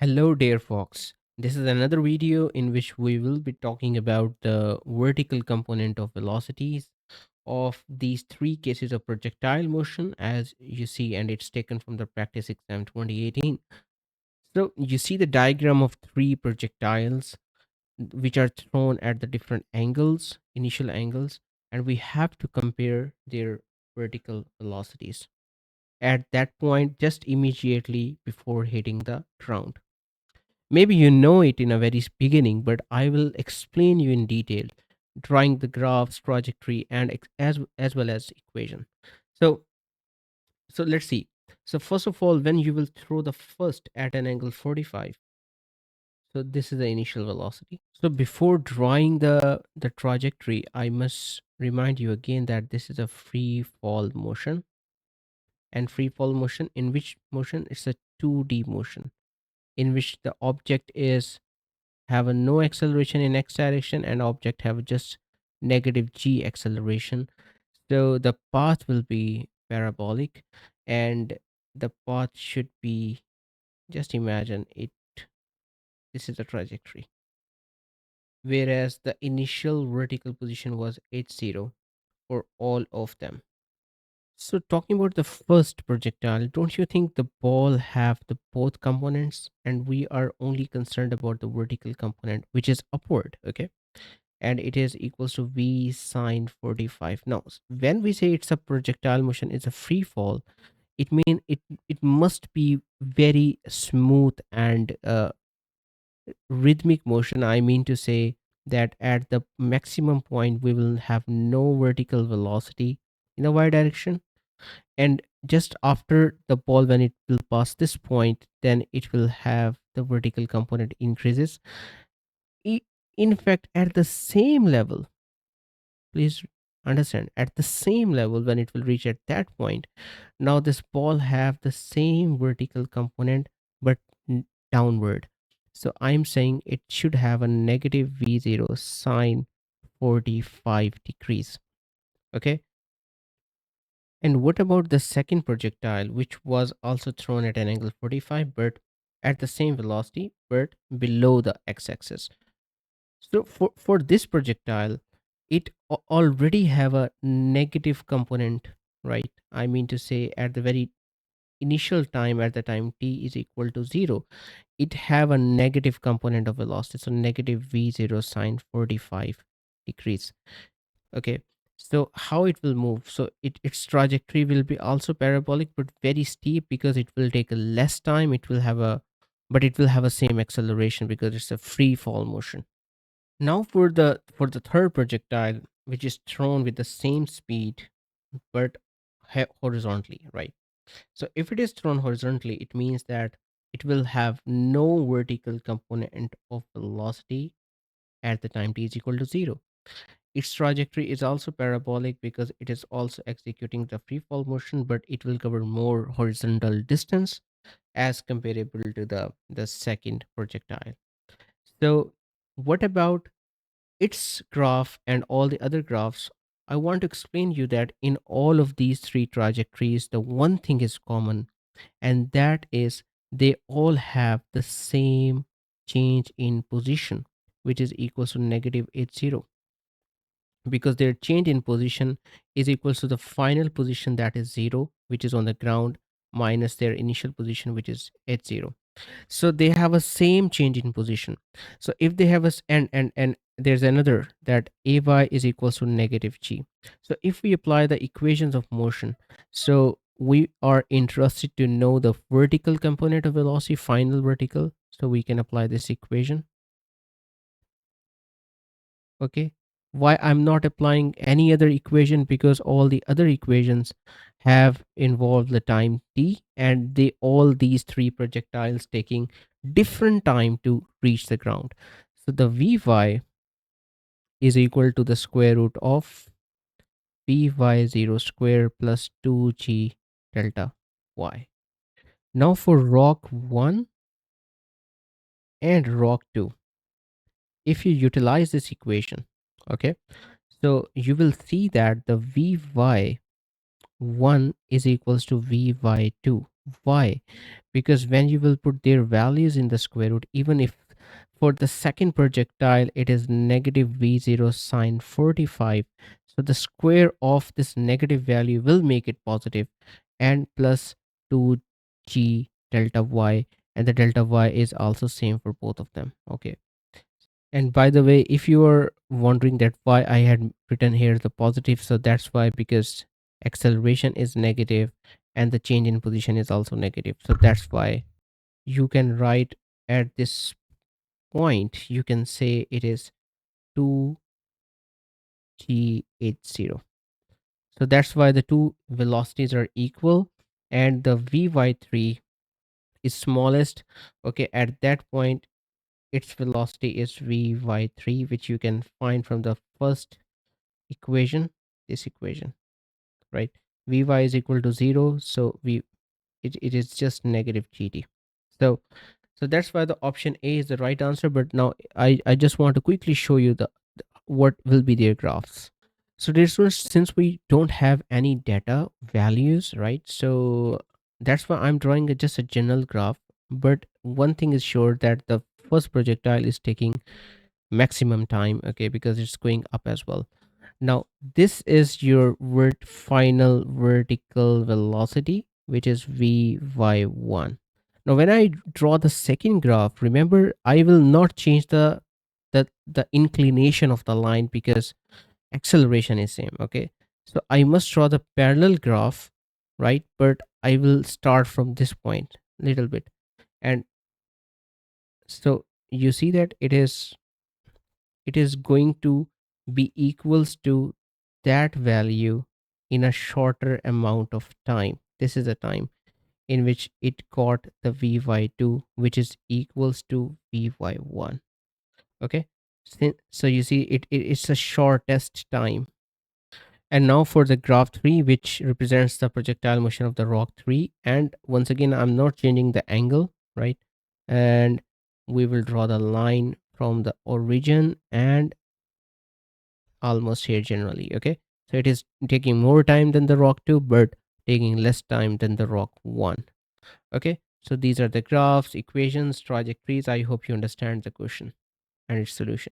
Hello, dear folks. This is another video in which we will be talking about the vertical component of velocities of these three cases of projectile motion, as you see, and it's taken from the practice exam 2018. So, you see the diagram of three projectiles which are thrown at the different angles, initial angles, and we have to compare their vertical velocities at that point just immediately before hitting the ground. Maybe you know it in a very beginning, but I will explain you in detail, drawing the graphs, trajectory, and as well as equation. So so let's see. So first of all, when you will throw the first at an angle 45, so this is the initial velocity. So before drawing the trajectory, I must remind you again that this is a free fall motion, and free fall motion in which motion it's a 2D motion in which the object is have a no acceleration in x direction and object have just negative g acceleration. So the path will be parabolic, and the path should be, just imagine it, this is the trajectory, whereas the initial vertical position was h0 for all of them. So talking about the first projectile, don't you think the ball have the both components, and we are only concerned about the vertical component which is upward, okay? And it is equals to v sine 45. Now when we say it's a projectile motion, it's a free fall, it mean it must be very smooth and rhythmic motion. I mean to say that at the maximum point we will have no vertical velocity in a y direction, and just after the ball, when it will pass this point, then it will have the vertical component increases. I- in fact, at the same level, please understand, at the same level, when it will reach at that point, now this ball have the same vertical component but downward. So I'm saying it should have a negative v0 sine 45 degrees. Okay. And what about the second projectile, which was also thrown at an angle 45 but at the same velocity but below the x-axis? So for this projectile, it already have a negative component, right? I mean to say, at the very initial time, at the time t is equal to 0, it have a negative component of velocity, so negative v0 sine 45 degrees. Okay, so how it will move? So its trajectory will be also parabolic but very steep, because it will take a less time. It will have a, but it will have a same acceleration because it's a free fall motion. Now for the third projectile, which is thrown with the same speed but horizontally, right? So if it is thrown horizontally, it means that it will have no vertical component of velocity at the time t is equal to 0. Its trajectory is also parabolic because it is also executing the free fall motion, but it will cover more horizontal distance as comparable to the second projectile. So what about its graph and all the other graphs? I want to explain you that in all of these three trajectories, the one thing is common, and that is they all have the same change in position, which is equals to negative h0, because their change in position is equals to the final position, that is 0, which is on the ground, minus their initial position, which is h0. So they have a same change in position. So if they have a and there's another, that ay is equals to negative g. So if we apply the equations of motion, so we are interested to know the vertical component of velocity, final vertical, so we can apply this equation. Okay, why I'm not applying any other equation? Because all the other equations have involved the time t, and they all these three projectiles taking different time to reach the ground. So the vy is equal to the square root of vy0 square plus 2g delta y. Now for rock 1 and rock 2, if you utilize this equation, okay, so you will see that the vy 1 is equals to vy2, Why? Because when you will put their values in the square root, even if for the second projectile it is negative v0 sine 45, so the square of this negative value will make it positive, and plus 2g delta y, and the delta y is also same for both of them. Okay. And by the way, if you are wondering that why I had written here the positive, so that's why, because acceleration is negative and the change in position is also negative. So that's why you can write at this point, you can say it is 2g80. So that's why the two velocities are equal, and the vy3 is smallest. Okay, at that point its velocity is vy3, which you can find from the first equation, this equation, right? Vy is equal to 0, so it is just negative gt. So that's why the option A is the right answer. But now I just want to quickly show you what will be their graphs. So this was, since we don't have any data values, right? So that's why I'm drawing just a general graph. But one thing is sure, that the first projectile is taking maximum time, okay, because it's going up as well. Now this is your final vertical velocity, which is vy1. Now when I draw the second graph, remember I will not change the inclination of the line, because acceleration is same. Okay, so I must draw the parallel graph, right? But I will start from this point little bit. And so you see that it is going to be equals to that value in a shorter amount of time. This is the time in which it got the vy2, which is equals to vy1. Okay, so you see it's a shortest time. And now for the graph 3, which represents the projectile motion of the rock 3, and once again I'm not changing the angle, right? And we will draw the line from the origin and almost here generally. Okay, so it is taking more time than the rock 2, but taking less time than the rock 1. Okay, so these are the graphs, equations, trajectories. I hope you understand the question and its solution.